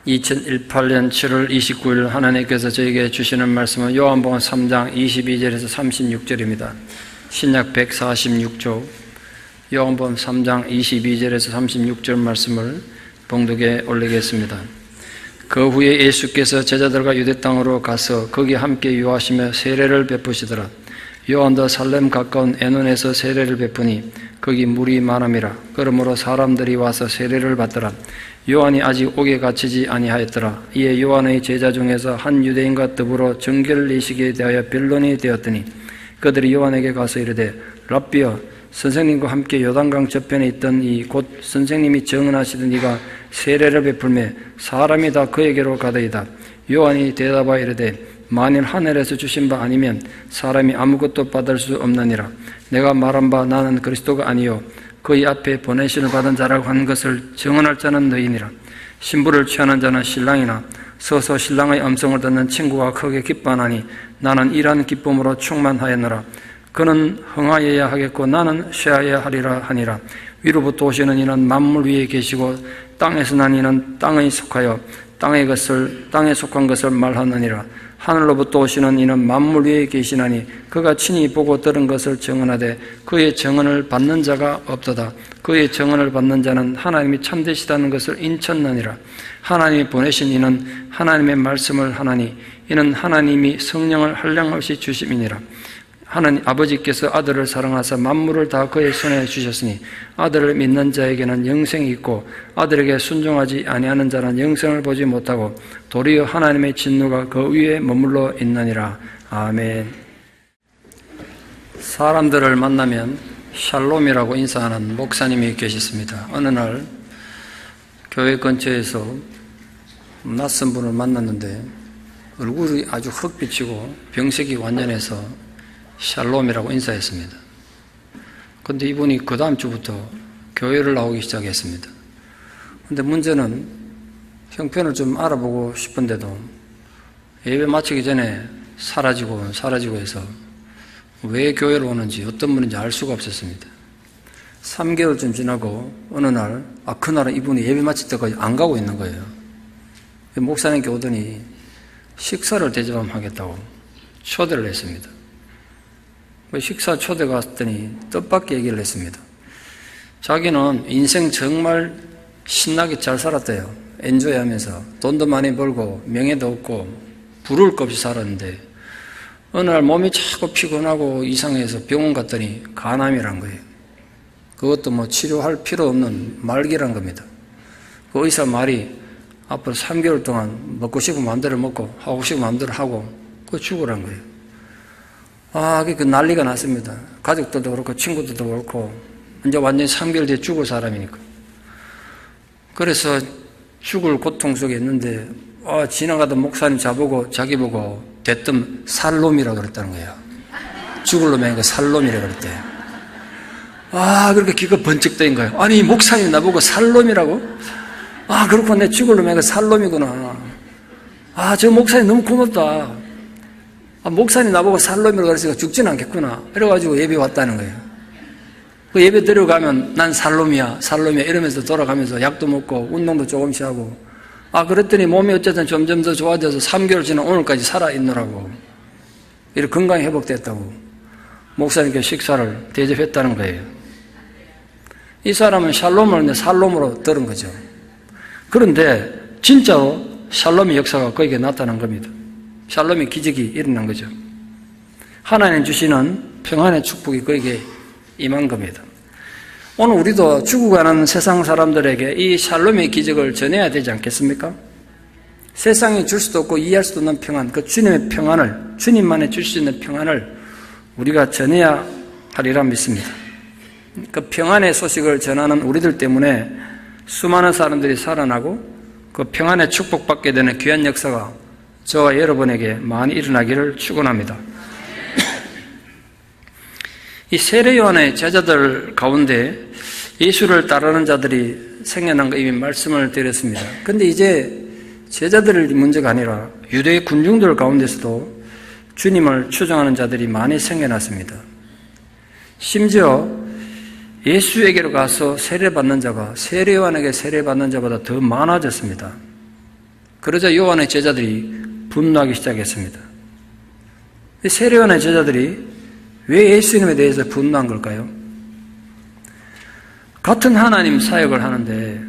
2018년 7월 29일 하나님께서 저에게 주시는 말씀은 요한복음 3장 22절에서 36절입니다. 신약 146조 요한복음 3장 22절에서 36절 말씀을 봉독에 올리겠습니다. 그 후에 예수께서 제자들과 유대 땅으로 가서 거기 함께 유하시며 세례를 베푸시더라. 요한도 살렘 가까운 에논에서 세례를 베푸니 거기 물이 많음이라. 그러므로 사람들이 와서 세례를 받더라. 요한이 아직 옥에 갇히지 아니하였더라. 이에 요한의 제자 중에서 한 유대인과 더불어 정결 내시기에 대하여 변론이 되었더니 그들이 요한에게 가서 이르되 랍비여, 선생님과 함께 요단강 저편에 있던 이 곧 선생님이 정언하시던 이가 세례를 베풀매 사람이 다 그에게로 가더이다. 요한이 대답하여 이르되 만일 하늘에서 주신 바 아니면 사람이 아무것도 받을 수 없느니라. 내가 말한 바 나는 그리스도가 아니요 그의 앞에 보내심을 받은 자라고 한 것을 증언할 자는 너희니라. 신부를 취하는 자는 신랑이나 서서 신랑의 음성을 듣는 친구가 크게 기뻐하나니 나는 이러한 기쁨으로 충만하였노라. 그는 흥하여야 하겠고 나는 쇠하여야 하리라 하니라. 위로부터 오시는 이는 만물 위에 계시고 땅에서 난 이는 땅에 속하여 땅에 속한 것을 말하느니라. 하늘로부터 오시는 이는 만물 위에 계시나니 그가 친히 보고 들은 것을 증언하되 그의 증언을 받는 자가 없도다. 그의 증언을 받는 자는 하나님이 참되시다는 것을 인쳤느니라. 하나님이 보내신 이는 하나님의 말씀을 하나니 이는 하나님이 성령을 한량없이 주심이니라. 하나님 아버지께서 아들을 사랑하사 만물을 다 그의 손에 주셨으니 아들을 믿는 자에게는 영생이 있고 아들에게 순종하지 아니하는 자는 영생을 보지 못하고 도리어 하나님의 진노가 그 위에 머물러 있느니라. 아멘. 사람들을 만나면 샬롬이라고 인사하는 목사님이 계셨습니다. 어느 날 교회 근처에서 낯선 분을 만났는데 얼굴이 아주 흑비치고 병색이 완전해서 샬롬이라고 인사했습니다. 그런데 이분이 그 다음 주부터 교회를 나오기 시작했습니다. 그런데 문제는 형편을 좀 알아보고 싶은데도 예배 마치기 전에 사라지고 해서 왜 교회를 오는지 어떤 분인지 알 수가 없었습니다. 3개월쯤 지나고 어느 날 그날은 이분이 예배 마칠 때까지 안 가고 있는 거예요. 목사님께 오더니 식사를 대접하겠다고 초대를 했습니다. 식사 초대 갔더니 뜻밖의 얘기를 했습니다. 자기는 인생 정말 신나게 잘 살았대요. 엔조이하면서 돈도 많이 벌고 명예도 얻고 부러울 것 없이 살았는데 어느 날 몸이 자꾸 피곤하고 이상해서 병원 갔더니 간암이란 거예요. 그것도 치료할 필요 없는 말기란 겁니다. 그 의사 말이 앞으로 3개월 동안 먹고 싶은 마음대로 먹고 하고 싶은 마음대로 하고 그거 죽으란 거예요. 그 난리가 났습니다. 가족들도 그렇고 친구들도 그렇고 이제 완전히 3개월 뒤에 죽을 사람이니까. 그래서 죽을 고통 속에 있는데 지나가던 목사님 자기 보고 대뜸 살놈이라고 그랬다는 거예요. 죽을 놈이 아니고 살놈이라고 그랬대요. 그렇게 귀가 번쩍 뜨인 거예요. 아니 목사님 나보고 살놈이라고? 그렇구나. 내 죽을 놈이 아니고 살놈이구나. 저 목사님 너무 고맙다. 목사님 나보고 살놈이라고 그랬으니까 죽지는 않겠구나. 이래가지고 예배 왔다는 거예요. 그 예배 들어가면 난 살놈이야 이러면서 돌아가면서 약도 먹고 운동도 조금씩 하고 그랬더니 몸이 어쨌든 점점 더 좋아져서 3개월 지난 오늘까지 살아있노라고. 이렇게 건강이 회복됐다고 목사님께 식사를 대접했다는 거예요. 이 사람은 샬롬을 살롬으로 들은 거죠. 그런데 진짜로 샬롬의 역사가 그에게 나타난 겁니다. 샬롬의 기적이 일어난 거죠. 하나님 주시는 평안의 축복이 그에게 임한 겁니다. 오늘 우리도 죽어가는 세상 사람들에게 이 샬롬의 기적을 전해야 되지 않겠습니까? 세상이 줄 수도 없고 이해할 수도 없는 평안, 그 주님의 평안을, 주님만이 줄 수 있는 평안을 우리가 전해야 하리라 믿습니다. 그 평안의 소식을 전하는 우리들 때문에 수많은 사람들이 살아나고 그 평안의 축복받게 되는 귀한 역사가 저와 여러분에게 많이 일어나기를 축원합니다. 이 세례 요한의 제자들 가운데 예수를 따르는 자들이 생겨난 거 이미 말씀을 드렸습니다. 그런데 이제 제자들의 문제가 아니라 유대의 군중들 가운데서도 주님을 추종하는 자들이 많이 생겨났습니다. 심지어 예수에게로 가서 세례받는 자가 세례 요한에게 세례받는 자보다 더 많아졌습니다. 그러자 요한의 제자들이 분노하기 시작했습니다. 세례요한의 제자들이 왜 예수님에 대해서 분노한 걸까요? 같은 하나님 사역을 하는데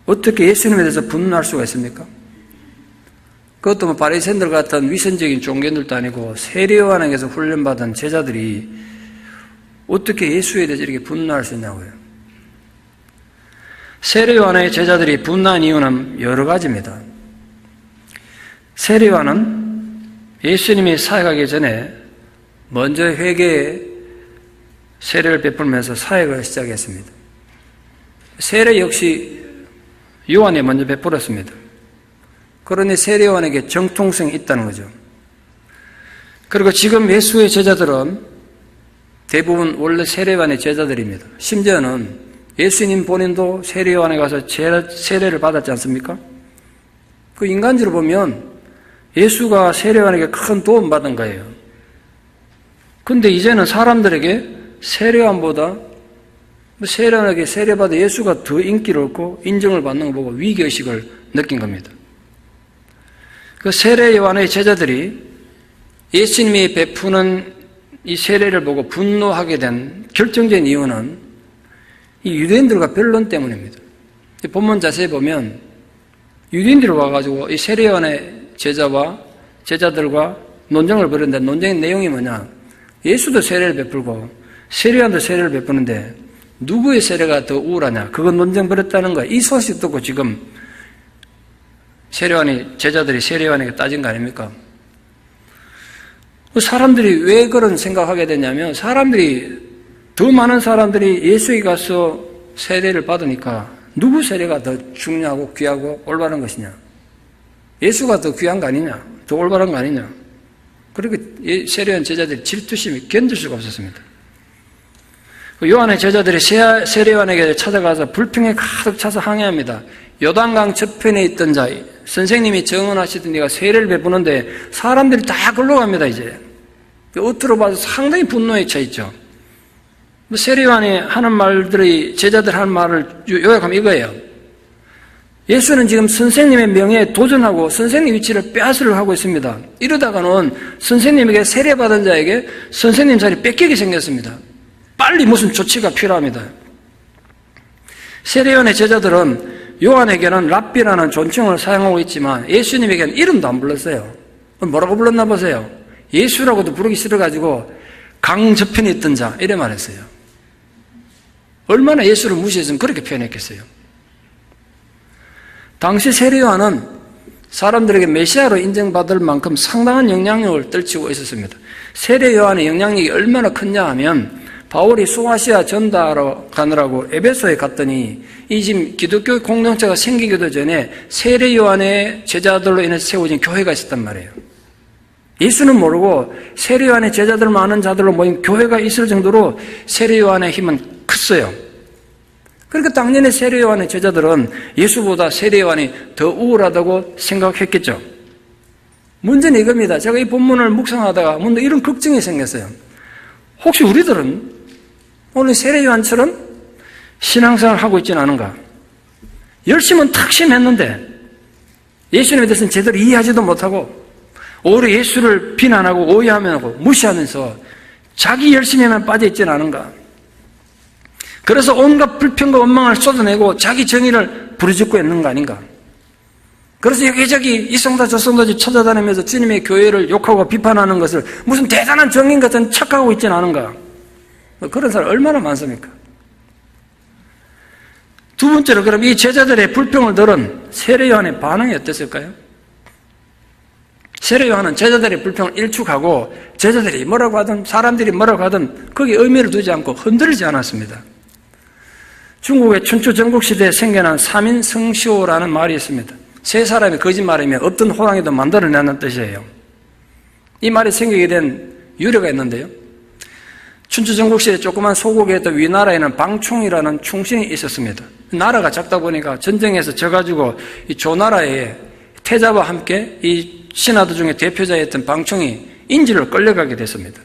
어떻게 예수님에 대해서 분노할 수가 있습니까? 그것도 뭐 바리새인들 같은 위선적인 종교인들도 아니고 세례요한에게서 훈련받은 제자들이 어떻게 예수에 대해서 이렇게 분노할 수 있냐고요. 세례요한의 제자들이 분노한 이유는 여러 가지입니다. 세례요한은 예수님이 사역하기 전에 먼저 회개에 세례를 베풀면서 사역을 시작했습니다. 세례 역시 요한이 먼저 베풀었습니다. 그러니 세례요한에게 정통성이 있다는 거죠. 그리고 지금 예수의 제자들은 대부분 원래 세례요한의 제자들입니다. 심지어는 예수님 본인도 세례요한에 가서 세례를 받았지 않습니까? 그 인간적으로 보면 예수가 세례요한에게 큰 도움 받은 거예요. 근데 이제는 사람들에게 세례요한보다 세례요한에게 세례받아 예수가 더 인기를 얻고 인정을 받는 걸 보고 위기의식을 느낀 겁니다. 그 세례요한의 제자들이 예수님이 베푸는 이 세례를 보고 분노하게 된 결정적인 이유는 이 유대인들과 변론 때문입니다. 본문 자세히 보면 유대인들이 와가지고 이 세례요한의 제자와 제자들과 논쟁을 벌였는데 논쟁의 내용이 뭐냐? 예수도 세례를 베풀고 세례요한도 세례를 베푸는데 누구의 세례가 더 우월하냐? 그건 논쟁 벌였다는 거야. 이 소식 듣고 지금 세례요한이 제자들이 세례요한에게 따진 거 아닙니까? 사람들이 왜 그런 생각하게 되냐면 더 많은 사람들이 예수에 가서 세례를 받으니까 누구 세례가 더 중요하고 귀하고 올바른 것이냐? 예수가 더 귀한 거 아니냐? 더 올바른 거 아니냐? 그렇게 세례요한 제자들이 질투심이 견딜 수가 없었습니다. 요한의 제자들이 세례요한에게 찾아가서 불평에 가득 차서 항의합니다. 요단강 저편에 있던 자, 선생님이 정언하시던 네가 세례를 베푸는데 사람들이 다 글로 갑니다. 이제 겉으로 봐서 상당히 분노에 차 있죠. 세례요한이 하는 말들이 제자들 하는 말을 요약하면 이거예요. 예수는 지금 선생님의 명예에 도전하고 선생님 위치를 빼앗으려고 하고 있습니다. 이러다가는 선생님에게 세례받은 자에게 선생님 자리 뺏기게 생겼습니다. 빨리 무슨 조치가 필요합니다. 세례요한의 제자들은 요한에게는 랍비라는 존칭을 사용하고 있지만 예수님에게는 이름도 안 불렀어요. 뭐라고 불렀나 보세요. 예수라고도 부르기 싫어가지고 강 저편에 있던 자 이래 말했어요. 얼마나 예수를 무시했으면 그렇게 표현했겠어요. 당시 세례요한은 사람들에게 메시아로 인정받을 만큼 상당한 영향력을 떨치고 있었습니다. 세례요한의 영향력이 얼마나 컸냐 하면 바울이 소아시아 전도하러 가느라고 에베소에 갔더니 이 지금 기독교 공동체가 생기기도 전에 세례요한의 제자들로 인해서 세워진 교회가 있었단 말이에요. 예수는 모르고 세례요한의 제자들 많은 자들로 모인 교회가 있을 정도로 세례요한의 힘은 컸어요. 그러니까 당연히 세례요한의 제자들은 예수보다 세례요한이 더 우월하다고 생각했겠죠. 문제는 이겁니다. 제가 이 본문을 묵상하다가 문득 이런 걱정이 생겼어요. 혹시 우리들은 오늘 세례요한처럼 신앙생활을 하고 있지는 않은가? 열심은 탁심했는데 예수님에 대해서는 제대로 이해하지도 못하고 오히려 예수를 비난하고 오해하면서 무시하면서 자기 열심에만 빠져 있지는 않은가? 그래서 온갖 불평과 원망을 쏟아내고 자기 정의를 부르짖고 있는 거 아닌가? 그래서 여기저기 이 성도 저 성도지 찾아다니면서 주님의 교회를 욕하고 비판하는 것을 무슨 대단한 정인 같은 착각하고 있지는 않은가? 그런 사람 얼마나 많습니까? 두 번째로 그럼 이 제자들의 불평을 들은 세례요한의 반응이 어땠을까요? 세례요한은 제자들의 불평을 일축하고 제자들이 뭐라고 하든 사람들이 뭐라고 하든 거기에 의미를 두지 않고 흔들리지 않았습니다. 중국의 춘추 전국시대에 생겨난 삼인성시호라는 말이 있습니다. 세 사람이 거짓말하면 어떤 호랑이도 만들어내는 뜻이에요. 이 말이 생기게 된 유래가 있는데요. 춘추 전국시대 조그만 소국에 있던 위나라에는 방충이라는 충신이 있었습니다. 나라가 작다 보니까 전쟁에서 져가지고 이 조나라에 태자와 함께 이 신하들 중에 대표자였던 방충이 인지를 끌려가게 됐습니다.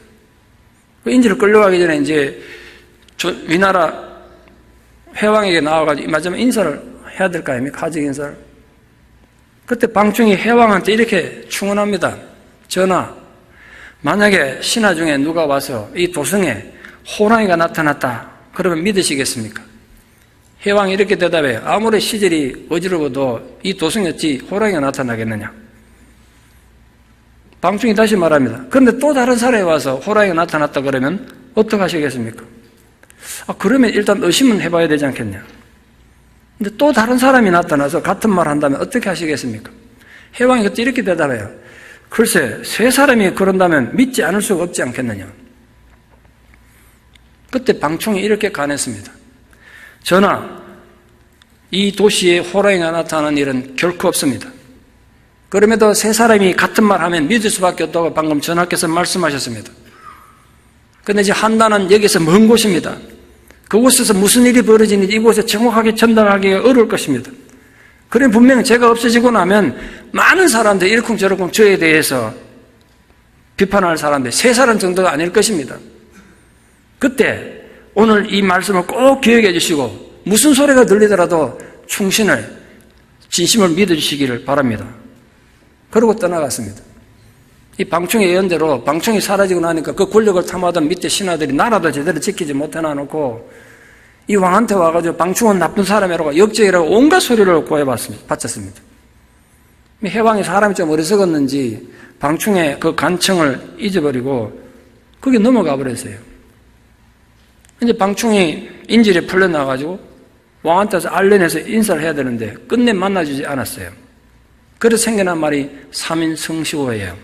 그 인지를 끌려가기 전에 이제 위나라 회왕에게 나와가지고 마지막 인사를 해야 될 거 아닙니까? 하직 인사를. 그때 방충이 해왕한테 이렇게 충언합니다. 전하, 만약에 신하 중에 누가 와서 이 도성에 호랑이가 나타났다 그러면 믿으시겠습니까? 해왕이 이렇게 대답해요. 아무리 시절이 어지러워도 이 도성에 어찌 호랑이가 나타나겠느냐. 방충이 다시 말합니다. 그런데 또 다른 사람이 와서 호랑이가 나타났다 그러면 어떻게 하시겠습니까? 그러면 일단 의심은 해봐야 되지 않겠냐. 근데 또 다른 사람이 나타나서 같은 말 한다면 어떻게 하시겠습니까? 해왕이 그때 이렇게 대답해요. 글쎄, 세 사람이 그런다면 믿지 않을 수가 없지 않겠느냐. 그때 방충이 이렇게 간했습니다. 전하, 이 도시에 호랑이가 나타나는 일은 결코 없습니다. 그럼에도 세 사람이 같은 말 하면 믿을 수밖에 없다고 방금 전하께서 말씀하셨습니다. 그런데 이제 한단은 여기서 먼 곳입니다. 그곳에서 무슨 일이 벌어지는지 이곳에 정확하게 전달하기가 어려울 것입니다. 그럼 분명 제가 없어지고 나면 많은 사람들이 이러쿵저러쿵 저에 대해서 비판할 사람들 세 사람 정도가 아닐 것입니다. 그때 오늘 이 말씀을 꼭 기억해 주시고 무슨 소리가 들리더라도 충신을 진심을 믿어주시기를 바랍니다. 그러고 떠나갔습니다. 이 방충의 예언대로 방충이 사라지고 나니까 그 권력을 탐하던 밑에 신하들이 나라도 제대로 지키지 못해놔놓고 이 왕한테 와가지고 방충은 나쁜 사람이라고 역적이라고 온갖 소리를 바쳤습니다. 해왕이 사람이 좀 어리석었는지 방충의 그 간청을 잊어버리고 거기 넘어가 버렸어요. 이제 방충이 인질에 풀려나가지고 왕한테서 알렌에서 인사를 해야 되는데 끝내 만나주지 않았어요. 그래서 생겨난 말이 3인 성시호예요.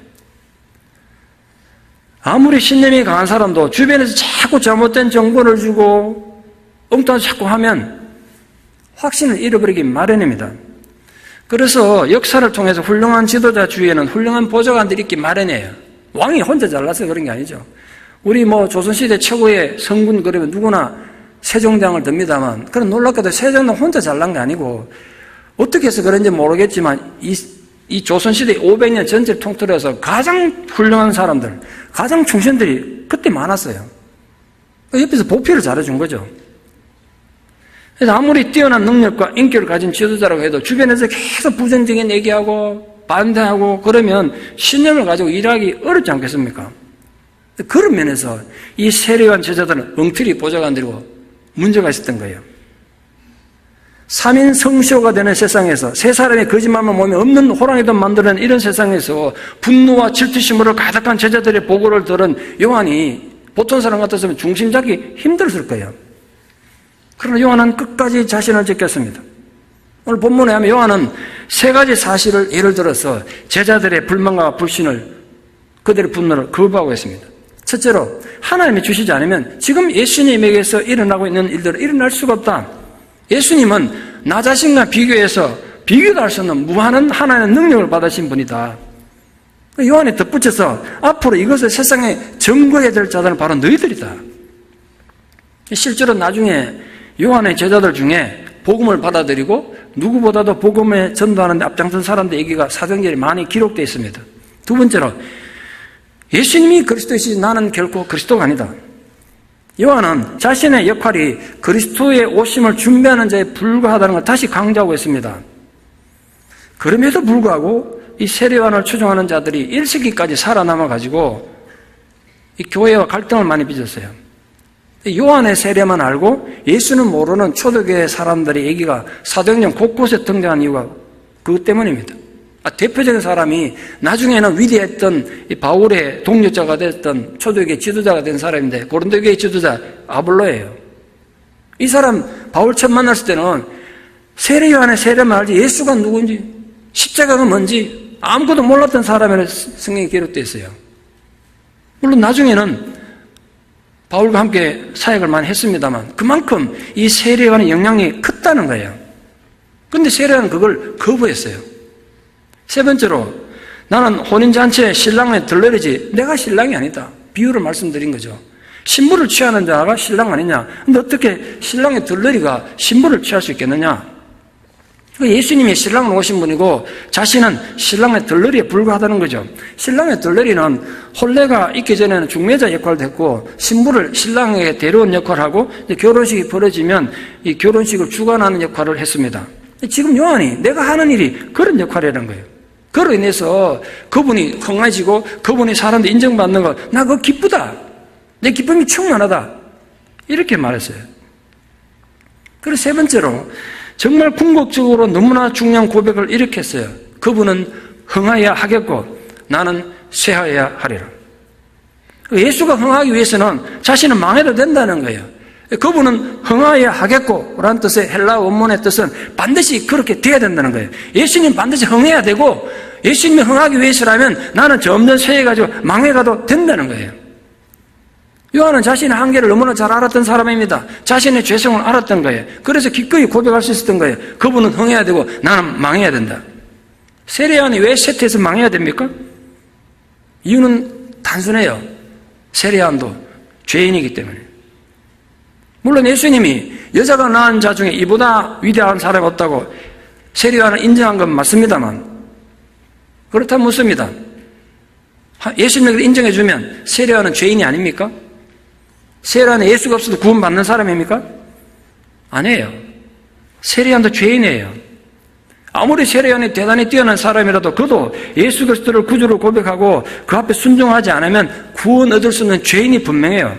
아무리 신념이 강한 사람도 주변에서 자꾸 잘못된 정보를 주고 엉뚱한 자꾸 하면 확신을 잃어버리기 마련입니다. 그래서 역사를 통해서 훌륭한 지도자 주위에는 훌륭한 보좌관들이 있기 마련이에요. 왕이 혼자 잘나서 그런 게 아니죠. 우리 조선시대 최고의 성군 그러면 누구나 세종대왕을 듭니다만, 그런 놀랍게도 세종대왕 혼자 잘난 게 아니고, 어떻게 해서 그런지 모르겠지만, 이 조선시대 500년 전체를 통틀어서 가장 훌륭한 사람들, 가장 충신들이 그때 많았어요. 옆에서 보필을 잘해준 거죠. 그래서 아무리 뛰어난 능력과 인기를 가진 지도자라고 해도 주변에서 계속 부정적인 얘기하고 반대하고 그러면 신념을 가지고 일하기 어렵지 않겠습니까? 그런 면에서 이 세례요한 제자들은 엉터리 보좌관들이고 문제가 있었던 거예요. 3인 성시호가 되는 세상에서 세 사람의 거짓말만 모으면 없는 호랑이도 만드는 이런 세상에서 분노와 질투심으로 가득한 제자들의 보고를 들은 요한이 보통 사람 같았으면 중심 잡기 힘들었을 거예요. 그러나 요한은 끝까지 자신을 지켰습니다. 오늘 본문에 하면 요한은 세 가지 사실을 예를 들어서 제자들의 불만과 불신을, 그들의 분노를 거부하고 있습니다. 첫째로 하나님이 주시지 않으면 지금 예수님에게서 일어나고 있는 일들은 일어날 수가 없다. 예수님은 나 자신과 비교해서 비교도 할 수 없는 무한한 하나님의 능력을 받으신 분이다. 요한이 덧붙여서 앞으로 이것을 세상에 증거해야 될 자들은 바로 너희들이다. 실제로 나중에 요한의 제자들 중에 복음을 받아들이고 누구보다도 복음에 전도하는 데 앞장선 사람들 얘기가 사도행전에 많이 기록되어 있습니다. 두 번째로 예수님이 그리스도이시지 나는 결코 그리스도가 아니다. 요한은 자신의 역할이 그리스도의 오심을 준비하는 자에 불과하다는 걸 다시 강조하고 있습니다. 그럼에도 불구하고 이 세례요한을 추종하는 자들이 1세기까지 살아남아가지고 이 교회와 갈등을 많이 빚었어요. 요한의 세례만 알고 예수는 모르는 초대교회 사람들의 얘기가 사도행전 곳곳에 등장한 이유가 그것 때문입니다. 대표적인 사람이 나중에는 위대했던 이 바울의 동료자가 됐던 초대교회 지도자가 된 사람인데 고린도교회 지도자 아볼로예요. 이 사람 바울 처음 만났을 때는 세례요한의 세례만 알지 예수가 누군지 십자가가 뭔지 아무것도 몰랐던 사람이라는 성경에 기록되어 있어요. 물론 나중에는 바울과 함께 사역을 많이 했습니다만 그만큼 이 세례요한의 영향력이 컸다는 거예요. 그런데 세례요한은 그걸 거부했어요. 세 번째로 나는 혼인잔치에 신랑의 들러리지 내가 신랑이 아니다. 비유를 말씀드린 거죠. 신부를 취하는 자가 신랑 아니냐. 근데 어떻게 신랑의 들러리가 신부를 취할 수 있겠느냐. 예수님이 신랑으로 오신 분이고 자신은 신랑의 들러리에 불과하다는 거죠. 신랑의 들러리는 혼례가 있기 전에는 중매자 역할도 했고 신부를 신랑에게 데려온 역할을 하고 결혼식이 벌어지면 이 결혼식을 주관하는 역할을 했습니다. 지금 요한이 내가 하는 일이 그런 역할이라는 거예요. 그로 인해서 그분이 흥해지고 그분이 사람들 인정받는 거, 나 그거 기쁘다. 내 기쁨이 충만하다. 이렇게 말했어요. 그리고 세 번째로 정말 궁극적으로 너무나 중요한 고백을 이렇게 했어요. 그분은 흥하여야 하겠고 나는 쇠하여야 하리라. 예수가 흥하기 위해서는 자신은 망해도 된다는 거예요. 그분은 흥하여야 하겠고 라는 뜻의 헬라 원문의 뜻은 반드시 그렇게 돼야 된다는 거예요. 예수님 반드시 흥해야 되고 예수님이 흥하기 위해서라면 나는 점점 쇠해가지고 망해가도 된다는 거예요. 요한은 자신의 한계를 너무나 잘 알았던 사람입니다. 자신의 죄성을 알았던 거예요. 그래서 기꺼이 고백할 수 있었던 거예요. 그분은 흥해야 되고 나는 망해야 된다. 세례요한이 왜 쇠퇴해서 망해야 됩니까? 이유는 단순해요. 세례요한도 죄인이기 때문에. 물론 예수님이 여자가 낳은 자 중에 이보다 위대한 사람이 없다고 세례요한은 인정한 건 맞습니다만 그렇다면 묻습니다. 예수님에게 인정해주면 세례요한은 죄인이 아닙니까? 세례요한은 예수가 없어도 구원받는 사람입니까? 아니에요. 세례요한도 죄인이에요. 아무리 세례요한이 대단히 뛰어난 사람이라도 그도 예수 그리스도를 구주로 고백하고 그 앞에 순종하지 않으면 구원 얻을 수 없는 죄인이 분명해요.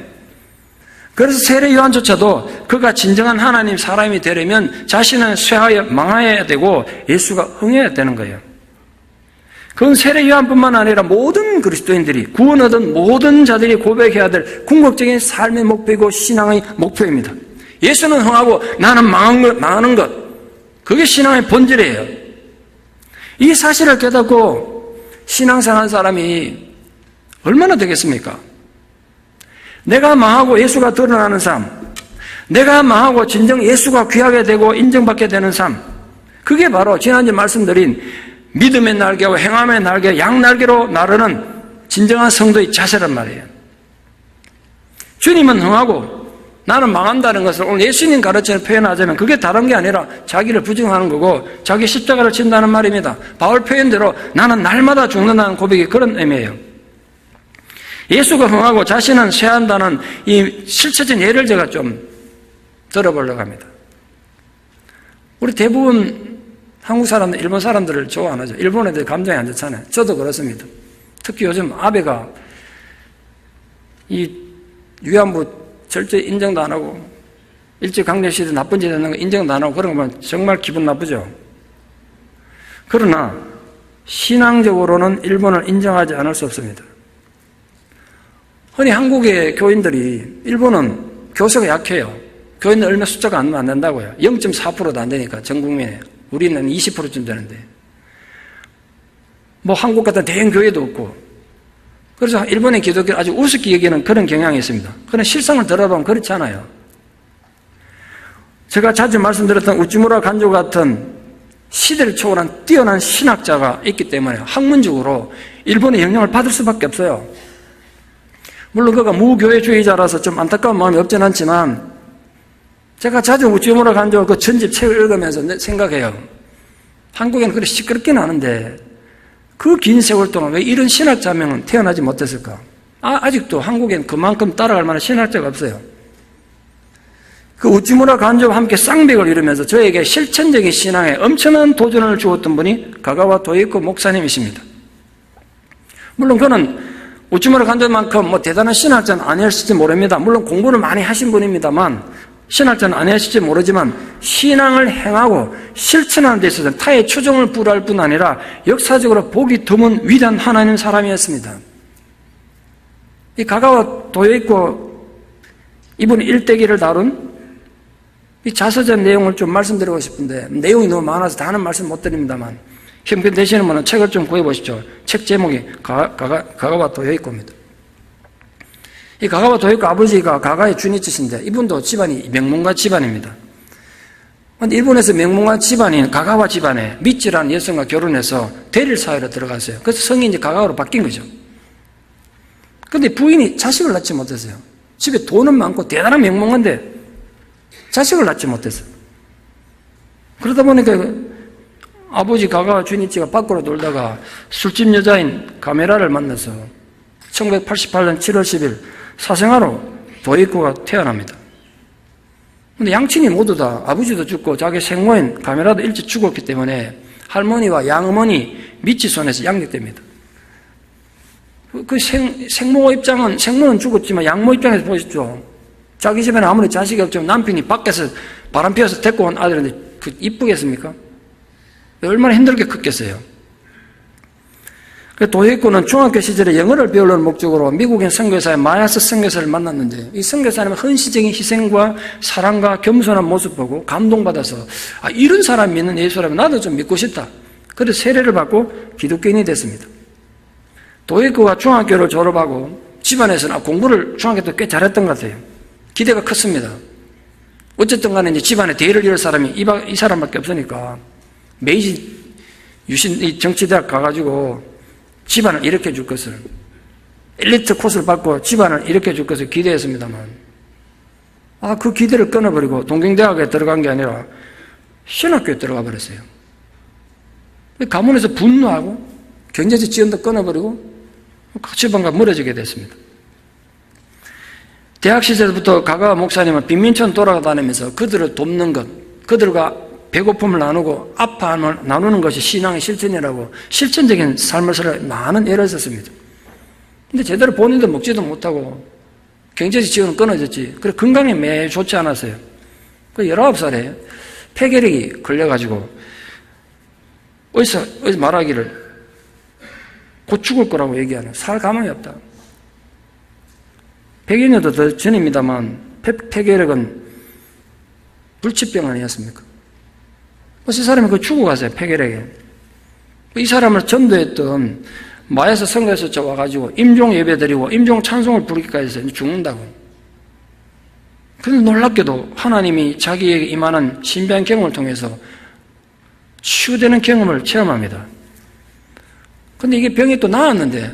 그래서 세례요한조차도 그가 진정한 하나님 사람이 되려면 자신은 쇠하여 망해야 되고 예수가 흥해야 되는 거예요. 그건 세례요한뿐만 아니라 모든 그리스도인들이 구원 얻은 모든 자들이 고백해야 될 궁극적인 삶의 목표이고 신앙의 목표입니다. 예수는 흥하고 나는 망하는 것, 그게 신앙의 본질이에요. 이 사실을 깨닫고 신앙생활한 사람이 얼마나 되겠습니까? 내가 망하고 예수가 드러나는 삶, 내가 망하고 진정 예수가 귀하게 되고 인정받게 되는 삶, 그게 바로 지난주에 말씀드린 믿음의 날개와 행함의 날개, 양날개로 나르는 진정한 성도의 자세란 말이에요. 주님은 흥하고 나는 망한다는 것을 오늘 예수님 가르침을 표현하자면 그게 다른 게 아니라 자기를 부정하는 거고 자기 십자가를 친다는 말입니다. 바울 표현대로 나는 날마다 죽는다는 고백이 그런 의미예요. 예수가 흥하고 자신은 쇠한다는 이 실체적인 예를 제가 좀 들어보려고 합니다. 우리 대부분 한국 사람들, 일본 사람들을 좋아 안 하죠. 일본 애들 감정이 안 좋잖아요. 저도 그렇습니다. 특히 요즘 아베가 이 위안부 절대 인정도 안 하고 일제강점시대 나쁜 짓 하는 거 인정도 안 하고 그런 거 보면 정말 기분 나쁘죠. 그러나 신앙적으로는 일본을 인정하지 않을 수 없습니다. 흔히 한국의 교인들이 일본은 교세가 약해요. 교인들 얼마 숫자가 안 된다고요. 0.4%도 안 되니까 전 국민에. 우리는 20%쯤 되는데 뭐 한국 같은 대형 교회도 없고 그래서 일본의 기독교는 아주 우습게 여기는 그런 경향이 있습니다. 그러나 실상을 들어보면 그렇지 않아요. 제가 자주 말씀드렸던 우찌무라 간조 같은 시대를 초월한 뛰어난 신학자가 있기 때문에 학문적으로 일본의 영향을 받을 수밖에 없어요. 물론 그가 무교회주의자라서 좀 안타까운 마음이 없진 않지만 제가 자주 우찌무라 간조 그 전집 책을 읽으면서 생각해요. 한국에는 그렇게 시끄럽긴 하는데 그 긴 세월 동안 왜 이런 신학자명은 태어나지 못했을까? 아직도 한국엔 그만큼 따라갈 만한 신학자가 없어요. 그 우찌무라 간조와 함께 쌍벽을 이루면서 저에게 실천적인 신앙에 엄청난 도전을 주었던 분이 가가와 도이코 목사님이십니다. 물론 그는 우찌무라 간조만큼 뭐 대단한 신학자는 아니었을지 모릅니다. 물론 공부를 많이 하신 분입니다만 신학자는 아니었을지 모르지만 신앙을 행하고 실천하는 데 있어서는 타의 추종을 불할 뿐 아니라 역사적으로 보기 드문 위대한 하나님 사람이었습니다. 이 가가와 도요이코 이분이 일대기를 다룬 이 자서전 내용을 좀 말씀드리고 싶은데 내용이 너무 많아서 다는 말씀 못 드립니다만 형편 되시는 분은 책을 좀 구해보십시오. 책 제목이 가가와 도요이코입니다. 이 가가와 도요이코 아버지가 가가의 주니치신데 이분도 집안이 명문가 집안입니다. 그런데 일본에서 명문가 집안인 가가와 집안에 미치라는 여성과 결혼해서 대릴 사회로 들어갔어요. 그래서 성이 이제 가가와로 바뀐 거죠. 그런데 부인이 자식을 낳지 못했어요. 집에 돈은 많고 대단한 명문가인데 자식을 낳지 못했어요. 그러다 보니까 아버지 가가와 주니치가 밖으로 놀다가 술집 여자인 가메라를 만나서 1988년 7월 10일 사생아로 도이코가 태어납니다. 근데 양친이 모두 다 아버지도 죽고 자기 생모인 가메라도 일찍 죽었기 때문에 할머니와 양어머니 미치손에서 양육됩니다. 그 생모 입장은, 생모는 죽었지만 양모 입장에서 보십시오. 자기 집에는 아무리 자식이 없지만 남편이 밖에서 바람 피워서 데리고 온 아들인데 그 이쁘겠습니까? 얼마나 힘들게 컸겠어요. 도예꾼은 중학교 시절에 영어를 배우려는 목적으로 미국인 선교사의 마야스 선교사를 만났는데 이 선교사님은 헌신적인 희생과 사랑과 겸손한 모습 보고 감동받아서 이런 사람이 믿는 예수라면 나도 좀 믿고 싶다. 그래서 세례를 받고 기독교인이 됐습니다. 도예꾼과 중학교를 졸업하고 집안에서는 공부를 중학교 때 꽤 잘했던 것 같아요. 기대가 컸습니다. 어쨌든 간에 이제 집안에 대의를 이을 사람이 이 사람밖에 없으니까 메이지 유신 정치대학 가가지고 집안을 일으켜 줄 것을, 엘리트 코스를 받고 집안을 일으켜 줄 것을 기대했습니다만, 그 기대를 끊어버리고 동경대학에 들어간 게 아니라 신학교에 들어가 버렸어요. 가문에서 분노하고 경제적 지원도 끊어버리고 집안과 멀어지게 됐습니다. 대학 시절부터 가가 목사님은 빈민촌 돌아다니면서 그들을 돕는 것, 그들과 배고픔을 나누고 아파함을 나누는 것이 신앙의 실천이라고 실천적인 삶을 살아 많은 애를 썼습니다. 근데 제대로 본인도 먹지도 못하고 경제적 지원은 끊어졌지. 그래 건강에 매우 좋지 않았어요. 그 19살에 폐결핵이 걸려가지고 의사 말하기를 곧 죽을 거라고 얘기하는, 살 가망이 없다. 100여 년도 더 전입니다만 폐결핵은 불치병 아니었습니까? 이 사람이 죽어가세요, 폐결핵에. 이 사람을 전도했던 마야스 선교에서 와가지고 임종 예배 드리고 임종 찬송을 부르기까지 해서 죽는다고. 그런데 놀랍게도 하나님이 자기에게 임하는 신비한 경험을 통해서 치유되는 경험을 체험합니다. 근데 이게 병이 또 나았는데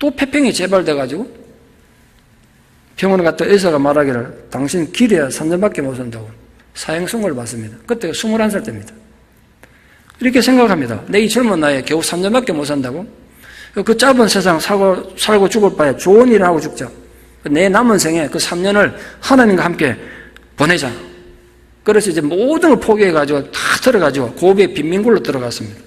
또 폐병이 재발돼가지고 병원에 갔다 의사가 말하기를 당신 길에야 3년밖에 못 산다고 사형 선고를 받습니다. 그때가 21살 때입니다. 이렇게 생각합니다. 내 이 젊은 나이에 겨우 3년밖에 못 산다고? 그 짧은 세상 살고 죽을 바에 좋은 일을 하고 죽자. 내 남은 생에 그 3년을 하나님과 함께 보내자. 그래서 이제 모든 걸 포기해가지고 다 들어가지고 고비의 빈민굴로 들어갔습니다.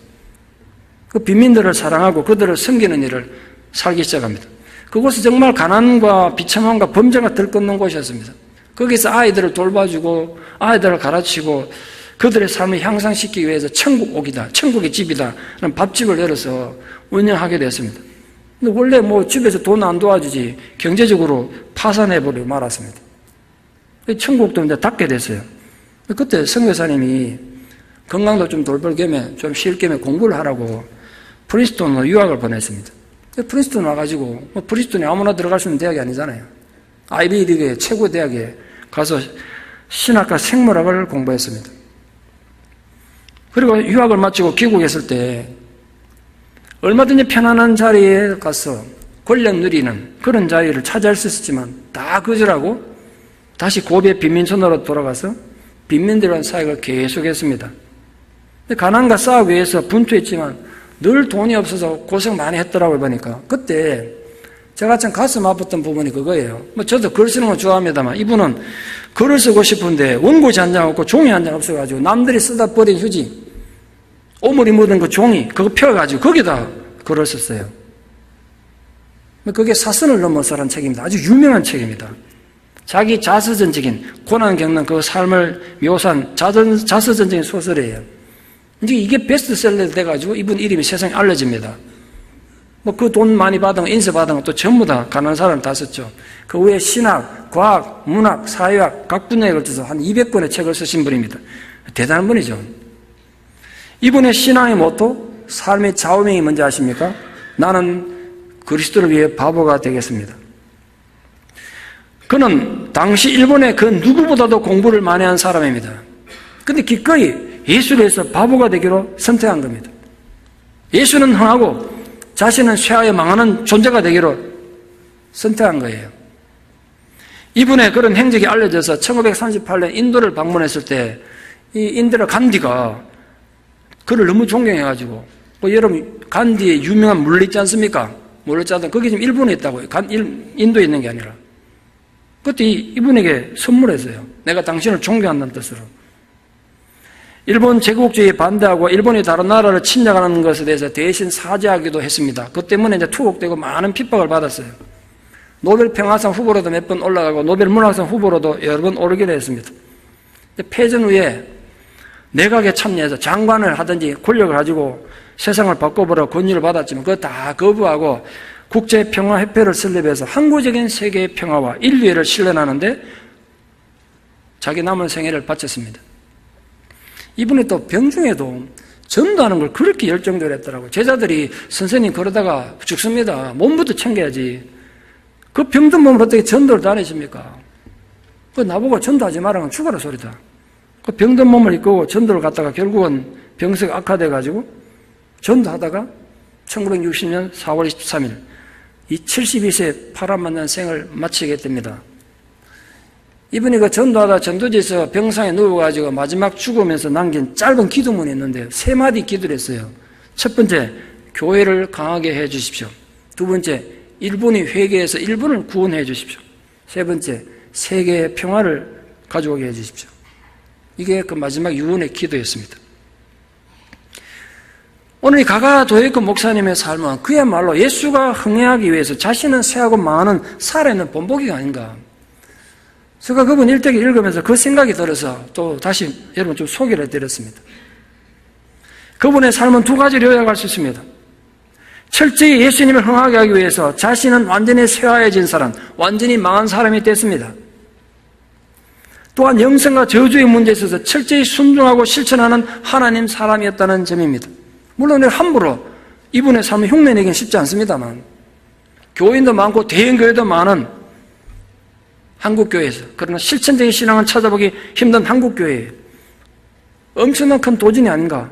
그 빈민들을 사랑하고 그들을 섬기는 일을 살기 시작합니다. 그곳은 정말 가난과 비참함과 범죄가 들끓는 곳이었습니다. 거기서 아이들을 돌봐주고 아이들을 가르치고 그들의 삶을 향상시키기 위해서 천국 옥이다, 천국의 집이다 라는 밥집을 열어서 운영하게 됐습니다. 근데 원래 집에서 돈 안 도와주지 경제적으로 파산해버리고 말았습니다. 천국도 이제 닫게 됐어요. 그때 선교사님이 건강도 좀 돌볼 겸에 좀 쉴 겸에 공부를 하라고 프린스턴으로 유학을 보냈습니다. 프린스턴 와가지고 프린스턴이 아무나 들어갈 수 있는 대학이 아니잖아요. 아이비리그의 최고 대학에 가서 신학과 생물학을 공부했습니다. 그리고 유학을 마치고 귀국에 있을 때 얼마든지 편안한 자리에 가서 권력 누리는 그런 자리를 차지할 수 있었지만 다 거절하고 다시 고비의 빈민촌으로 돌아가서 빈민들과의 사역을 계속했습니다. 가난과 싸우기 위해서 분투했지만 늘 돈이 없어서 고생 많이 했더라고요. 보니까 그때 제가 참 가슴 아팠던 부분이 그거예요. 저도 글 쓰는 거 좋아합니다만 이분은 글을 쓰고 싶은데 원고지 한 장 없고 종이 한 장 없어가지고 남들이 쓰다 버린 휴지, 오물이 묻은 그 종이 그거 펴가지고 거기다 글을 썼어요. 그게 사선을 넘어서라는 책입니다. 아주 유명한 책입니다. 자기 자서전적인 고난 겪는 그 삶을 묘사한 자서전적인 소설이에요. 이제 이게 베스트셀러 돼가지고 이분 이름이 세상에 알려집니다. 그 돈 많이 받은 거, 인세 받은 거 또 전부 다 가난한 사람 다 썼죠. 그 외에 신학, 과학, 문학, 사회학 각 분야에 걸쳐서 한 200권의 책을 쓰신 분입니다. 대단한 분이죠. 이분의 신앙의 모토, 삶의 좌우명이 뭔지 아십니까? 나는 그리스도를 위해 바보가 되겠습니다. 그는 당시 일본의 그 누구보다도 공부를 많이 한 사람입니다. 근데 기꺼이 예수를 위해서 바보가 되기로 선택한 겁니다. 예수는 흥하고 자신은 쇠하여 망하는 존재가 되기로 선택한 거예요. 이분의 그런 행적이 알려져서 1938년 인도를 방문했을 때 이 인디라 간디가 그를 너무 존경해가지고 여러분 간디의 유명한 물 있지 않습니까? 물 있지 않다. 거기 지금 일본에 있다고요. 인도에 있는 게 아니라. 그때 이분에게 선물했어요. 내가 당신을 존경한다는 뜻으로. 일본 제국주의에 반대하고 일본이 다른 나라를 침략하는 것에 대해서 대신 사죄하기도 했습니다. 그 때문에 이제 투옥되고 많은 핍박을 받았어요. 노벨 평화상 후보로도 몇 번 올라가고 노벨 문학상 후보로도 여러 번 오르기도 했습니다. 패전 후에 내각에 참여해서 장관을 하든지 권력을 가지고 세상을 바꿔보라고 권유를 받았지만 그거 다 거부하고 국제평화협회를 설립해서 항구적인 세계의 평화와 인류애를 실현하는데 자기 남은 생애를 바쳤습니다. 이분이 또 병중에도 전도하는 걸 그렇게 열정적으로 했더라고요. 제자들이 선생님 그러다가 죽습니다. 몸부터 챙겨야지. 그 병든 몸을 어떻게 전도를 다니십니까? 그 나보고 전도하지 말라면 죽어라 소리다. 그 병든 몸을 이끌고 전도를 갔다가 결국은 병세가 악화돼가지고 전도하다가 1960년 4월 23일 이 72세 파란만난 생을 마치게 됩니다. 이분이 그 전도하다 전도지에서 병상에 누워가지고 마지막 죽으면서 남긴 짧은 기도문이 있는데 3마디 기도를 했어요. 첫 번째, 교회를 강하게 해 주십시오. 두 번째, 일본이 회개해서 일본을 구원해 주십시오. 세 번째, 세계의 평화를 가져오게 해 주십시오. 이게 그 마지막 유언의 기도였습니다. 오늘 이 가가 도에코 목사님의 삶은 그야말로 예수가 흥행하기 위해서 자신은 쇠하고 망하는 살아있는 본보기가 아닌가. 제가 그분 일대기 읽으면서 그 생각이 들어서 또 다시 여러분 좀 소개를 해드렸습니다. 그분의 삶은 두 가지로 요약할 수 있습니다. 철저히 예수님을 흥하게 하기 위해서 자신은 완전히 쇠하여진 사람, 완전히 망한 사람이 됐습니다. 또한 영생과 저주의 문제에 있어서 철저히 순종하고 실천하는 하나님 사람이었다는 점입니다. 물론 함부로 이분의 삶을 흉내내기는 쉽지 않습니다만 교인도 많고 대형교회도 많은 한국교회에서 그러나 실천적인 신앙을 찾아보기 힘든 한국교회에 엄청난 큰 도전이 아닌가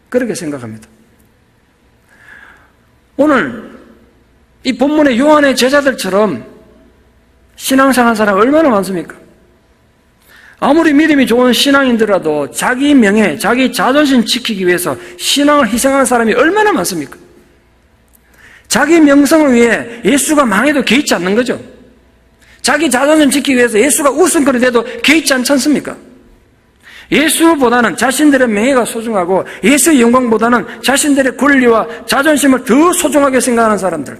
그렇게 생각합니다. 오늘 이 본문의 요한의 제자들처럼 신앙생활하는 사람이 얼마나 많습니까? 아무리 믿음이 좋은 신앙인들라도 자기 명예, 자기 자존심 지키기 위해서 신앙을 희생하는 사람이 얼마나 많습니까? 자기 명성을 위해 예수가 망해도 개의치 않는 거죠. 자기 자존심 지키기 위해서 예수가 웃음거리 돼도 개의치 않지 않습니까? 예수보다는 자신들의 명예가 소중하고 예수의 영광보다는 자신들의 권리와 자존심을 더 소중하게 생각하는 사람들,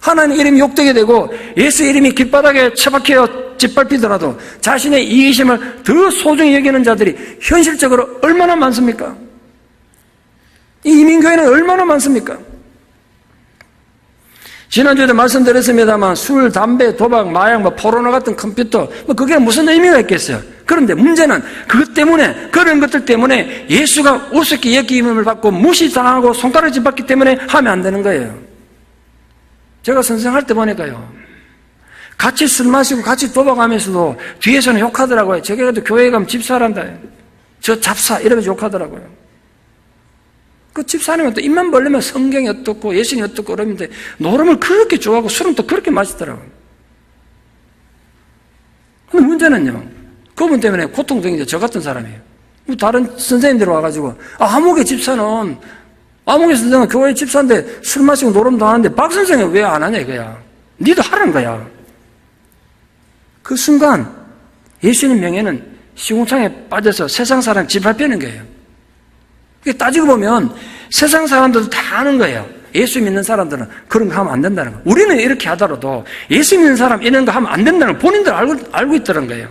하나님 이름이 욕되게 되고 예수 이름이 깃바닥에 처박혀 짓밟히더라도 자신의 이기심을 더 소중히 여기는 자들이 현실적으로 얼마나 많습니까? 이 이민교회는 얼마나 많습니까? 지난주에도 말씀드렸습니다만 술, 담배, 도박, 마약, 포르노 같은 컴퓨터 그게 무슨 의미가 있겠어요? 그런데 문제는 그것 때문에 그런 것들 때문에 예수가 우습게 여김을 받고 무시당하고 손가락 짚었기 때문에 하면 안 되는 거예요. 제가 선생할 때 보니까요, 같이 술 마시고 같이 도박하면서도 뒤에서는 욕하더라고요. 저게 그래도 교회에 가면 집사란다, 저 잡사 이러면서 욕하더라고요. 그 집사님은 또 입만 벌리면 성경이 어떻고 예수님이 어떻고 그러는데 노름을 그렇게 좋아하고 술은 또 그렇게 마시더라고요. 근데 문제는요, 그분 때문에 고통적인 게 저 같은 사람이에요. 다른 선생님들 와가지고 아무개 집사는 아무개 선생은 교회 집사인데 술 마시고 노름도 하는데 박 선생은 왜 안 하냐 이거야. 니도 하라는 거야. 그 순간 예수님 명예는 시궁창에 빠져서 세상 사람 짓밟히는 거예요. 따지고 보면 세상 사람들도 다 아는 거예요. 예수 믿는 사람들은 그런 거 하면 안 된다는 거. 우리는 이렇게 하더라도 예수 믿는 사람 이런 거 하면 안 된다는 걸 본인들 알고 있다는 거예요.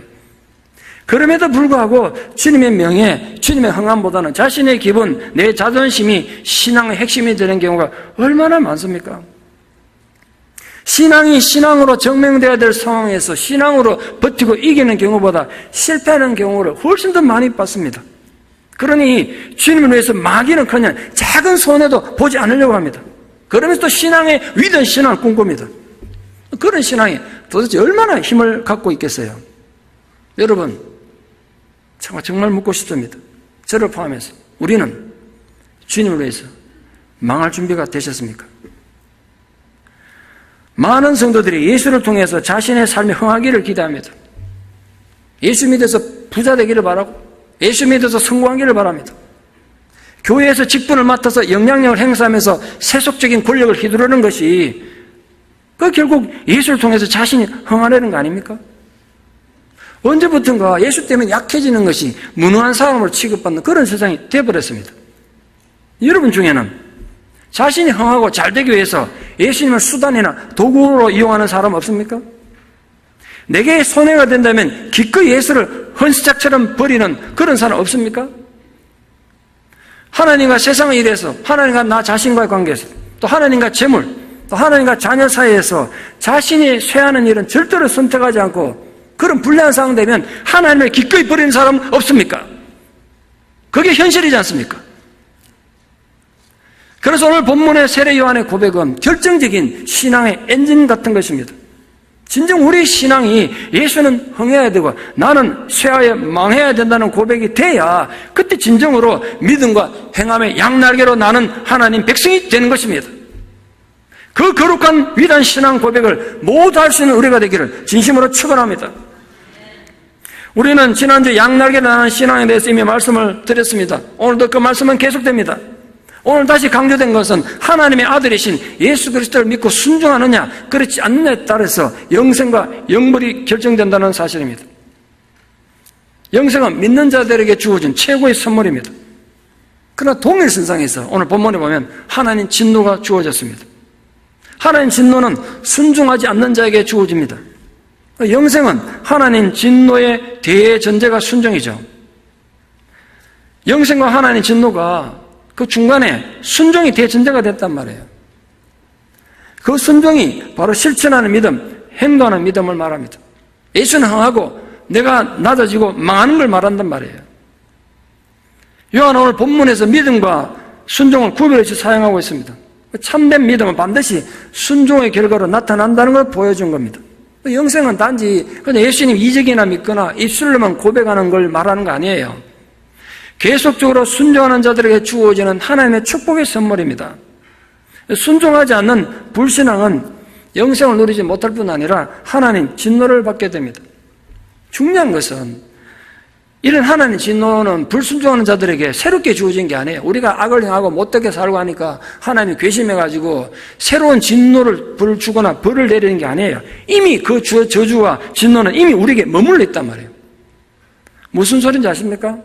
그럼에도 불구하고 주님의 명예, 주님의 흥함보다는 자신의 기분, 내 자존심이 신앙의 핵심이 되는 경우가 얼마나 많습니까? 신앙이 신앙으로 증명되어야 될 상황에서 신앙으로 버티고 이기는 경우보다 실패하는 경우를 훨씬 더 많이 봤습니다. 그러니 주님을 위해서 마귀는커녕 작은 손해도 보지 않으려고 합니다. 그러면서 또 신앙의 위대한 신앙을 꿈꿉니다. 그런 신앙이 도대체 얼마나 힘을 갖고 있겠어요? 여러분, 정말 묻고 싶습니다. 저를 포함해서 우리는 주님을 위해서 망할 준비가 되셨습니까? 많은 성도들이 예수를 통해서 자신의 삶이 흥하기를 기대합니다. 예수 믿어서 부자 되기를 바라고 예수 믿어서 성공하기를 바랍니다. 교회에서 직분을 맡아서 영향력을 행사하면서 세속적인 권력을 휘두르는 것이 그 결국 예수를 통해서 자신이 흥하려는 거 아닙니까? 언제부턴가 예수 때문에 약해지는 것이 무능한 사람으로 취급받는 그런 세상이 되어버렸습니다. 여러분 중에는 자신이 흥하고 잘되기 위해서 예수님을 수단이나 도구로 이용하는 사람 없습니까? 내게 손해가 된다면 기꺼이 예수를 헌시작처럼 버리는 그런 사람 없습니까? 하나님과 세상의 일에서, 하나님과 나 자신과의 관계에서, 또 하나님과 재물, 또 하나님과 자녀 사이에서 자신이 쇠하는 일은 절대로 선택하지 않고 그런 불리한 상황 되면 하나님을 기꺼이 버리는 사람 없습니까? 그게 현실이지 않습니까? 그래서 오늘 본문의 세례 요한의 고백은 결정적인 신앙의 엔진 같은 것입니다. 진정 우리 신앙이 예수는 흥해야 되고 나는 쇠하여 망해야 된다는 고백이 돼야 그때 진정으로 믿음과 행함의 양날개로 나는 하나님 백성이 되는 것입니다. 그 거룩한 위대한 신앙 고백을 모두 할 수 있는 우리가 되기를 진심으로 축원합니다. 우리는 지난주 양날개로 나는 신앙에 대해서 이미 말씀을 드렸습니다. 오늘도 그 말씀은 계속됩니다. 오늘 다시 강조된 것은 하나님의 아들이신 예수 그리스도를 믿고 순종하느냐 그렇지 않느냐에 따라서 영생과 영벌이 결정된다는 사실입니다. 영생은 믿는 자들에게 주어진 최고의 선물입니다. 그러나 동일선상에서 오늘 본문에 보면 하나님 진노가 주어졌습니다. 하나님 진노는 순종하지 않는 자에게 주어집니다. 영생은 하나님 진노의 대전제가 순종이죠. 영생과 하나님 진노가 그 중간에 순종이 대전제가 됐단 말이에요. 그 순종이 바로 실천하는 믿음, 행동하는 믿음을 말합니다. 예수는 흥하고 내가 낮아지고 망하는 걸 말한단 말이에요. 요한은 오늘 본문에서 믿음과 순종을 구별해서 사용하고 있습니다. 참된 믿음은 반드시 순종의 결과로 나타난다는 걸 보여준 겁니다. 영생은 단지 그냥 예수님 이적이나 믿거나 입술로만 고백하는 걸 말하는 거 아니에요. 계속적으로 순종하는 자들에게 주어지는 하나님의 축복의 선물입니다. 순종하지 않는 불신앙은 영생을 누리지 못할 뿐 아니라 하나님 진노를 받게 됩니다. 중요한 것은 이런 하나님 진노는 불순종하는 자들에게 새롭게 주어진 게 아니에요. 우리가 악을 행하고 못되게 살고 하니까 하나님이 괘씸해가지고 새로운 진노를 주거나 벌을 내리는 게 아니에요. 이미 그 저주와 진노는 이미 우리에게 머물러 있단 말이에요. 무슨 소린지 아십니까?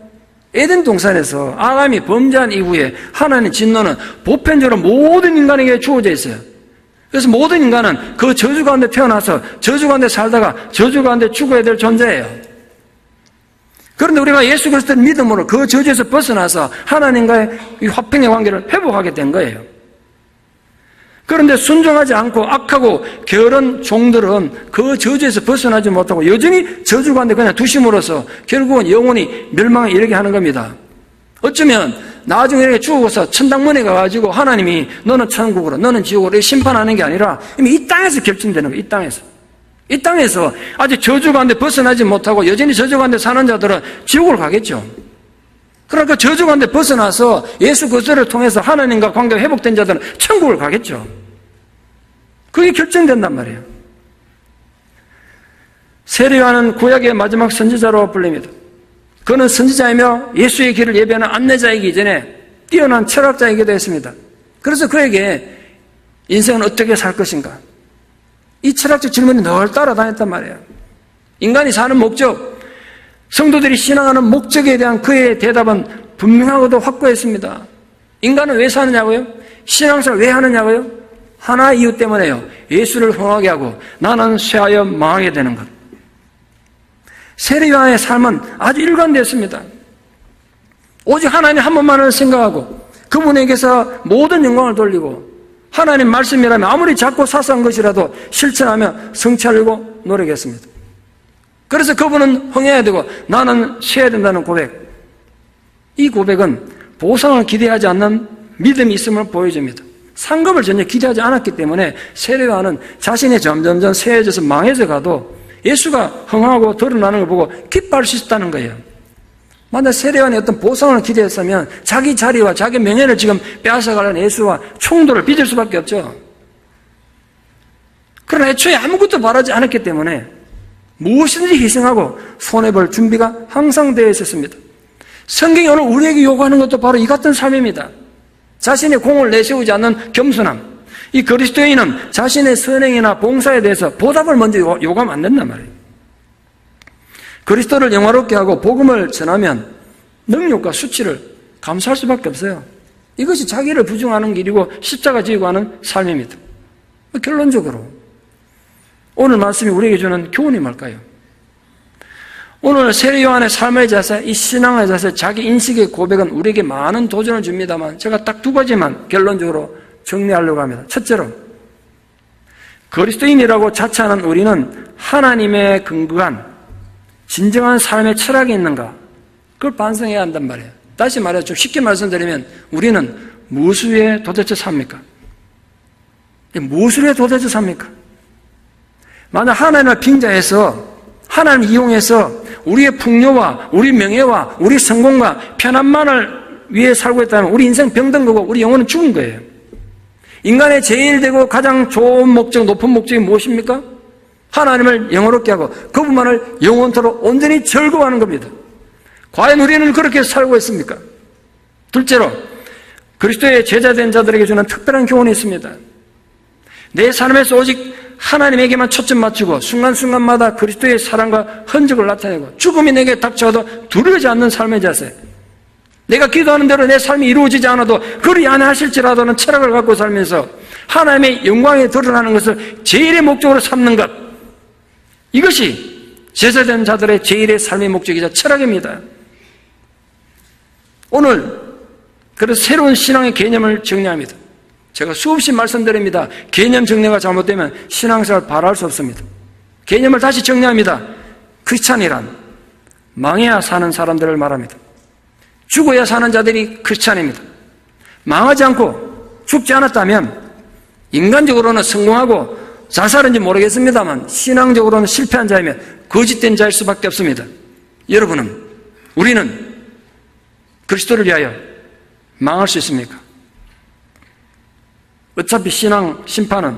에덴 동산에서 아담이 범죄한 이후에 하나님 진노는 보편적으로 모든 인간에게 주어져 있어요. 그래서 모든 인간은 그 저주 가운데 태어나서 저주 가운데 살다가 저주 가운데 죽어야 될 존재예요. 그런데 우리가 예수 그리스도를 믿음으로 그 저주에서 벗어나서 하나님과의 이 화평의 관계를 회복하게 된 거예요. 그런데 순종하지 않고 악하고 게으른 종들은 그 저주에서 벗어나지 못하고 여전히 저주 가운데 그냥 두심으로써 결국은 영원히 멸망에 이르게 하는 겁니다. 어쩌면 나중에 이렇게 죽어서 천당문에 가가지고 하나님이 너는 천국으로 너는 지옥으로 심판하는 게 아니라 이미 이 땅에서 결정되는 거예요. 이 땅에서 아직 저주 가운데 벗어나지 못하고 여전히 저주 가운데 사는 자들은 지옥을 가겠죠. 그러니까 저주 가운데 벗어나서 예수 그리스도를 통해서 하나님과 관계가 회복된 자들은 천국을 가겠죠. 그게 결정된단 말이에요. 세례 요한은 구약의 마지막 선지자로 불립니다. 그는 선지자이며 예수의 길을 예배하는 안내자이기 전에 뛰어난 철학자이기도 했습니다. 그래서 그에게 인생은 어떻게 살 것인가? 이 철학적 질문이 늘 따라다녔단 말이에요. 인간이 사는 목적, 성도들이 신앙하는 목적에 대한 그의 대답은 분명하고도 확고했습니다. 인간은 왜 사느냐고요? 신앙생활 왜 하느냐고요? 하나의 이유 때문에요. 예수를 흥하게 하고 나는 쇠하여 망하게 되는 것. 세례 요한의 삶은 아주 일관되었습니다. 오직 하나님 한 분만을 생각하고 그분에게서 모든 영광을 돌리고 하나님 말씀이라면 아무리 작고 사소한 것이라도 실천하며 성취하려고 노력했습니다. 그래서 그분은 흥해야 되고 나는 쉬어야 된다는 고백. 이 고백은 보상을 기대하지 않는 믿음이 있음을 보여줍니다. 상급을 전혀 기대하지 않았기 때문에 세례 요한은 자신이 점점점 쇠해져서 망해져 가도 예수가 흥하고 드러나는 걸 보고 기뻐할 수 있었다는 거예요. 만약 세례 요한이 어떤 보상을 기대했으면 자기 자리와 자기 명예를 지금 빼앗아가려는 예수와 충돌을 빚을 수밖에 없죠. 그러나 애초에 아무것도 바라지 않았기 때문에 무엇이든지 희생하고 손해볼 준비가 항상 되어 있었습니다. 성경이 오늘 우리에게 요구하는 것도 바로 이 같은 삶입니다. 자신의 공을 내세우지 않는 겸손함, 이 그리스도인은 자신의 선행이나 봉사에 대해서 보답을 먼저 요구하면 안 된단 말이에요. 그리스도를 영화롭게 하고 복음을 전하면 능력과 수치를 감수할 수밖에 없어요. 이것이 자기를 부정하는 길이고 십자가 지고 하는 삶입니다. 결론적으로 오늘 말씀이 우리에게 주는 교훈이 뭘까요? 오늘 세례 요한의 삶의 자세, 이 신앙의 자세, 자기 인식의 고백은 우리에게 많은 도전을 줍니다만 제가 딱 두 가지만 결론적으로 정리하려고 합니다. 첫째로, 그리스도인이라고 자처하는 우리는 하나님의 근거한 진정한 삶의 철학이 있는가? 그걸 반성해야 한단 말이에요. 다시 말해서 좀 쉽게 말씀드리면 우리는 무엇을 위해 도대체 삽니까? 무엇을 위해 도대체 삽니까? 만약 하나님을 빙자해서 하나님을 이용해서 우리의 풍요와 우리 명예와 우리 성공과 편안만을 위해 살고 있다면 우리 인생 병든 거고 우리 영혼은 죽은 거예요. 인간의 제일 되고 가장 좋은 목적, 높은 목적이 무엇입니까? 하나님을 영원롭게 하고 그분만을 영원토록 온전히 즐거워하는 겁니다. 과연 우리는 그렇게 살고 있습니까? 둘째로, 그리스도의 제자된 자들에게 주는 특별한 교훈이 있습니다. 내 삶에서 오직 하나님에게만 초점 맞추고 순간순간마다 그리스도의 사랑과 흔적을 나타내고 죽음이 내게 닥쳐도 두려워하지 않는 삶의 자세, 내가 기도하는 대로 내 삶이 이루어지지 않아도 그리 안 하실지라도는 철학을 갖고 살면서 하나님의 영광에 드러나는 것을 제일의 목적으로 삼는 것, 이것이 제자된 자들의 제일의 삶의 목적이자 철학입니다. 오늘 그래서 새로운 신앙의 개념을 정리합니다. 제가 수없이 말씀드립니다. 개념 정리가 잘못되면 신앙생활 바랄 수 없습니다. 개념을 다시 정리합니다. 크리스찬이란 망해야 사는 사람들을 말합니다. 죽어야 사는 자들이 크리스찬입니다. 망하지 않고 죽지 않았다면 인간적으로는 성공하고 자살인지 모르겠습니다만 신앙적으로는 실패한 자이며 거짓된 자일 수밖에 없습니다. 여러분은, 우리는 그리스도를 위하여 망할 수 있습니까? 어차피 신앙 심판은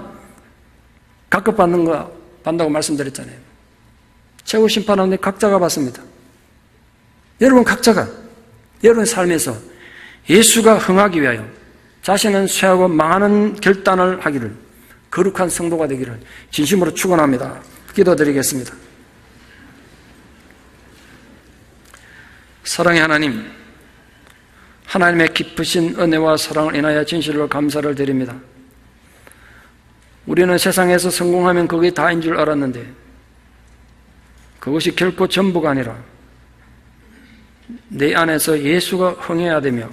각각 받는다고 말씀드렸잖아요. 최고 심판은 각자가 받습니다. 여러분 각자가 여러분의 삶에서 예수가 흥하기 위하여 자신은 쇠하고 망하는 결단을 하기를, 거룩한 성도가 되기를 진심으로 축원합니다. 기도드리겠습니다. 사랑의 하나님, 하나님의 깊으신 은혜와 사랑을 인하여 진실로 감사를 드립니다. 우리는 세상에서 성공하면 그게 다인 줄 알았는데 그것이 결코 전부가 아니라 내 안에서 예수가 흥해야 되며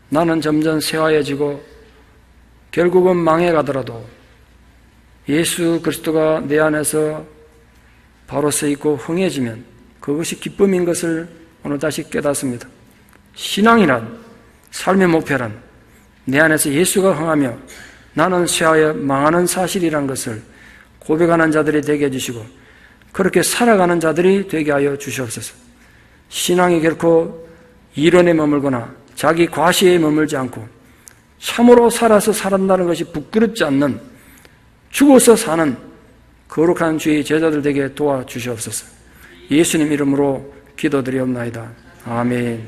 나는 점점 쇠하여지고 결국은 망해가더라도 예수 그리스도가 내 안에서 바로 서 있고 흥해지면 그것이 기쁨인 것을 오늘 다시 깨닫습니다. 신앙이란, 삶의 목표란 내 안에서 예수가 흥하며 나는 쇠하여 망하는 사실이란 것을 고백하는 자들이 되게 해주시고 그렇게 살아가는 자들이 되게 하여 주시옵소서. 신앙이 결코 이론에 머물거나 자기 과시에 머물지 않고 참으로 살아서 살았다는 것이 부끄럽지 않는, 죽어서 사는 거룩한 주의 제자들 되게 도와주시옵소서. 예수님 이름으로 기도드리옵나이다. 아멘.